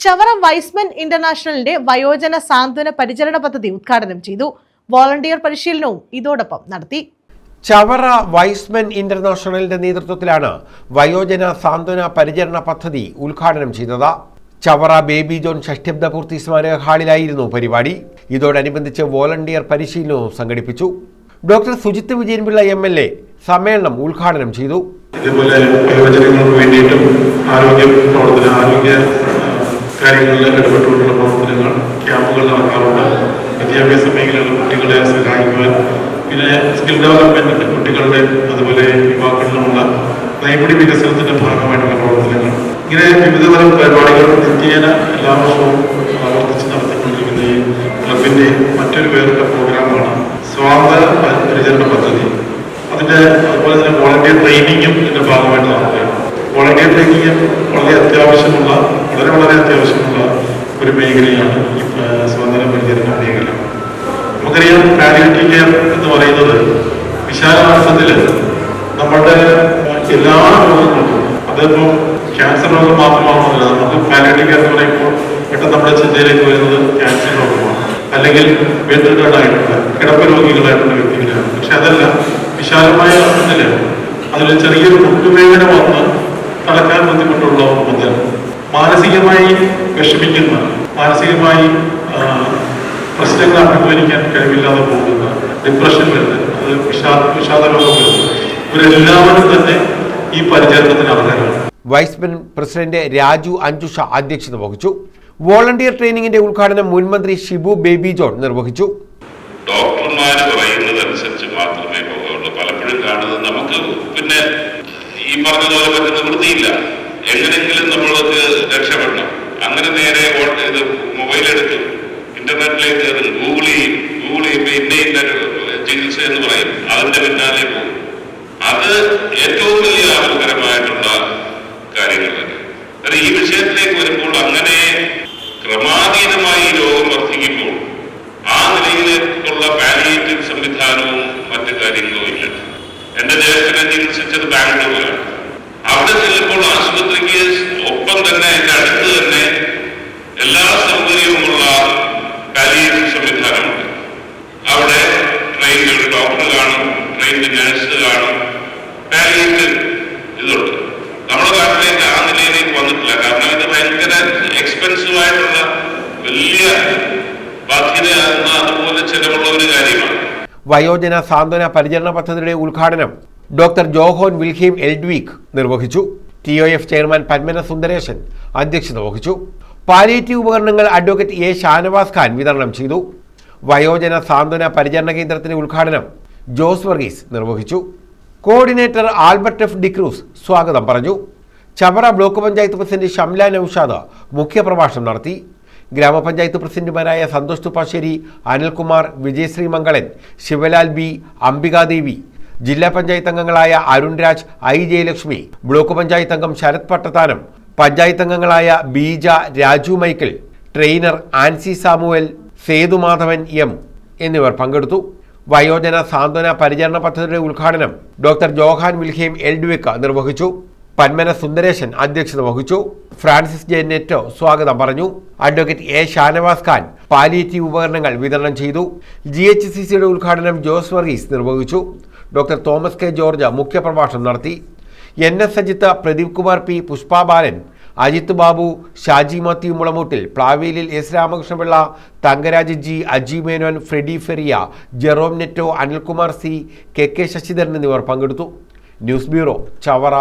Chavara wise men ഇന്റർനാഷണലിന്റെ വയോജന സാന്ത്വന പരിചരണ പദ്ധതി ഉദ്ഘാടനം ചെയ്തു. വോളണ്ടിയർ പരിശീലനവും ഇതോടൊപ്പം നടത്തി. ചവറ വൈസ്മെൻ ഇന്റർനാഷണലിന്റെ നേതൃത്വത്തിലാണ് വയോജന സാന്ത്വന പരിചരണ പദ്ധതി ഉദ്ഘാടനം ചെയ്തത്. ചവറ ബേബി ജോൺ ഷഷ്ഠ്യബ്ദപൂർത്തി സ്മാരക ഹാളിലായിരുന്നു പരിപാടി. ഇതോടനുബന്ധിച്ച് വോളണ്ടിയർ പരിശീലനവും സംഘടിപ്പിച്ചു. ഡോക്ടർ സുജിത്ത് വിജയൻപിള്ള MLA സമ്മേളനം ഉദ്ഘാടനം ചെയ്തു. ഇതുപോലെ വയോജനങ്ങൾക്ക് വേണ്ടിയിട്ടും ആരോഗ്യ കാര്യങ്ങളിൽ ഇടപെട്ടുകൊണ്ടുള്ള പ്രവർത്തനങ്ങൾ ക്യാമ്പുകൾ നടക്കാറുണ്ട്. വിദ്യാഭ്യാസ മേഖലകളിൽ കുട്ടികളെ സഹായിക്കുവാൻ, പിന്നെ സ്കിൽ ഡെവലപ്മെന്റ് കുട്ടികളുടെ അതുപോലെ യുവാക്കളിലുമുള്ള നൈപുണ്യ വികസനത്തിന്റെ ഭാഗമായിട്ടുള്ള പ്രവർത്തനങ്ങൾ, ഇങ്ങനെ വിവിധതരം പരിപാടികൾ നിത്യേന എല്ലാ വർഷവും ആവർത്തിച്ച് നടത്തിക്കൊണ്ടിരിക്കുന്ന ഈ ക്ലബിന്റെ മറ്റൊരു വേറിട്ട പ്രോഗ്രാമാണ് സ്വാതന്ത്ര്യ പരിചരണ പദ്ധതി. അതുപോലെ തന്നെ വോളണ്ടിയർ ട്രെയിനിങ്ങും ഇതിന്റെ ഭാഗമായിട്ട് നടത്തുകയാണ്. വോളണ്ടിയർ ട്രെയിനിങ് വളരെ അത്യാവശ്യമുള്ള ഒരു മേഖലയാണ് ഈ സ്വാതന്ത്ര്യ പരിചരണ മേഖല. നമുക്കറിയാം, പാലിയേറ്റീവ് കെയർ എന്ന് പറയുന്നത് വിശാലാർത്ഥത്തിൽ നമ്മുടെ എല്ലാ രോഗങ്ങൾക്കും, അതിപ്പോൾ ക്യാൻസർ രോഗം മാത്രമാണെന്നില്ല. നമുക്ക് പാലിയേറ്റീവ് കെയർ എന്ന് പറയുമ്പോൾ പെട്ടെന്ന് നമ്മുടെ ചിന്തയിലേക്ക് വരുന്നത് ക്യാൻസർ രോഗമാണ്, അല്ലെങ്കിൽ വെന്റിലേറ്ററായിട്ടുള്ള കിടപ്പ് രോഗികളായിട്ടുള്ള വ്യക്തികളാണ്. പക്ഷെ അതല്ല, വിശാലമായ അർത്ഥത്തിൽ അതിൽ ചെറിയൊരു മുട്ടുവേദന വന്ന് നടക്കാൻ ബുദ്ധിമുട്ടുള്ളവർ മുതൽ മാനസികമായി വിഷമിക്കുന്ന, മാനസികമായി പ്രശ്നങ്ങൾ അഭിമുഖീകരിക്കാൻ കഴിവില്ലാതെ പോകുന്ന, ഡിപ്രഷൻ വരുന്നത്, അത് വിഷാദ രോഗം വരുന്നത്, ഇവരെല്ലാവരും തന്നെ ഈ പരിചരണത്തിന് അർഹരാണ്. വൈസ്മെൻ പ്രസിഡന്റ് രാജു അഞ്ജുഷ അധ്യക്ഷത വഹിച്ചു. വോളണ്ടിയർ ട്രെയിനിങ്ങിന്റെ ഉദ്ഘാടനം മുൻമന്ത്രി ഷിബു ബേബി ജോൺ നിർവഹിച്ചു. ഡോക്ടർമാര് പറയുന്നതനുസരിച്ച് മാത്രമേ പോകുള്ളൂ. പലപ്പോഴും കാണുന്നത് നമുക്ക് പിന്നെ ഈ പറഞ്ഞതുപോലെ പറ്റുന്ന വൃത്തിയില്ല, എങ്ങനെയെങ്കിലും നമ്മൾക്ക് രക്ഷപ്പെടണം. അങ്ങനെ നേരെ ഇത് മൊബൈൽ എടുത്ത് ഇന്റർനെറ്റിലേക്ക് ഗൂഗിൾ ചെയ്യുമ്പോൾ ഇന്ന ചികിത്സ എന്ന് പറയും, അതിന്റെ പിന്നാലെ പോകും. അത് ഏറ്റവും വലിയ ആപൽക്കരമായിട്ടുള്ള കാര്യങ്ങളാണ്. ഈ വിഷയത്തിലേക്ക് വരുമ്പോൾ അങ്ങനെ ക്രമാതീതമായി രോഗം വർദ്ധിക്കുമ്പോൾ ആ നിലയിലേക്കുള്ള പാലിയേറ്റീവ് സംവിധാനവും മറ്റു കാര്യങ്ങളും ഇല്ല. എന്റെ ജ്യേഷ്ഠനെ ചികിത്സിച്ചത് ബാംഗ്ലൂരിലാണ്. അവിടെ ചെല്ലുമ്പോൾ ആശുപത്രിക്ക് ഒപ്പം തന്നെ എന്റെ അടുത്ത് തന്നെ എല്ലാ സൗകര്യവുമുള്ള പാലിയേറ്റീവ് സംവിധാനമുണ്ട്. അവിടെ ട്രെയിൻഡ് ഡോക്ടർ കാണും, ട്രെയിൻഡ് നഴ്സ് കാണും, പാലിയേറ്റീവ് ഇതുണ്ട്. നമ്മുടെ നാട്ടിലേക്ക് ആ നിലയിലേക്ക് വന്നിട്ടില്ല. കാരണം ഇത് ഭയങ്കര എക്സ്പെൻസീവ് ആയിട്ടുള്ള വലിയ ബാധ്യതയാകുന്ന, അതുപോലെ ചിലവുള്ള ഒരു കാര്യമാണ്. വയോജന സാന്ത്വന പരിചരണ പദ്ധതിയുടെ ഉദ്ഘാടനം ഡോക്ടർ ജോഹോൻ വിൽഹീം എൽഡ്വീക് നിർവഹിച്ചു. TOF ചെയർമാൻ പന്മന സുന്ദരേശൻ അധ്യക്ഷത വഹിച്ചു. പാലിയേറ്റീവ് ഉപകരണങ്ങൾ അഡ്വക്കേറ്റ് A ഷാനവാസ് ഖാൻ വിതരണം ചെയ്തു. വയോജന സാന്ത്വന പരിചരണ കേന്ദ്രത്തിന്റെ ഉദ്ഘാടനം ജോസ് വർഗീസ് നിർവഹിച്ചു. കോർഡിനേറ്റർ ആൽബർട്ട് F ഡിക്രൂസ് സ്വാഗതം പറഞ്ഞു. ചവറ ബ്ലോക്ക് പഞ്ചായത്ത് പ്രസിഡന്റ് ഷംല നൌഷാദ് മുഖ്യപ്രഭാഷണം നടത്തി. ഗ്രാമപഞ്ചായത്ത് പ്രസിഡന്റുമാരായ സന്തോഷ് തുപ്പാശ്ശേരി, അനിൽകുമാർ, വിജയശ്രീ മംഗളൻ, ശിവലാൽ B, അംബികാദേവി, ജില്ലാ പഞ്ചായത്ത് അംഗങ്ങളായ അരുൺ രാജ്, I ജയലക്ഷ്മി, ബ്ലോക്ക് പഞ്ചായത്ത് അംഗം ശരത് പട്ടത്താനം, പഞ്ചായത്ത് അംഗങ്ങളായ Beeja, Raju Michael, trainer Ancy Samuel, Sethumadhavan M എന്നിവർ പങ്കെടുത്തു. വയോജന സാന്ത്വന പരിചരണ പദ്ധതിയുടെ ഉദ്ഘാടനം ഡോക്ടർ ജോഹാൻ വിൽഹീം എൽഡ്വിക് നിർവഹിച്ചു. പന്മന സുന്ദരേശൻ അധ്യക്ഷത വഹിച്ചു. ഫ്രാൻസിസ് ജെ നെറ്റോ സ്വാഗതം പറഞ്ഞു. Advocate A Shanavas Khan palliative ഉപകരണങ്ങൾ വിതരണം ചെയ്തു. GHCCയുടെ ഉദ്ഘാടനം ജോസ് വർഗീസ് നിർവഹിച്ചു. ഡോക്ടർ തോമസ് K ജോർജ് മുഖ്യപ്രഭാഷണം നടത്തി. NS Sajith, Pradeep Kumar P, Pushpa Balan, Ajith Babu, Shaji Mathew Mulamoottil, Plavelil S Ramakrishnapillai, Thankaraj G, Aji Menon, Freddy Feria, Jerome Netto, Anilkumar C, KK Sasidharan എന്നിവർ പങ്കെടുത്തു. News bureau, Chavara.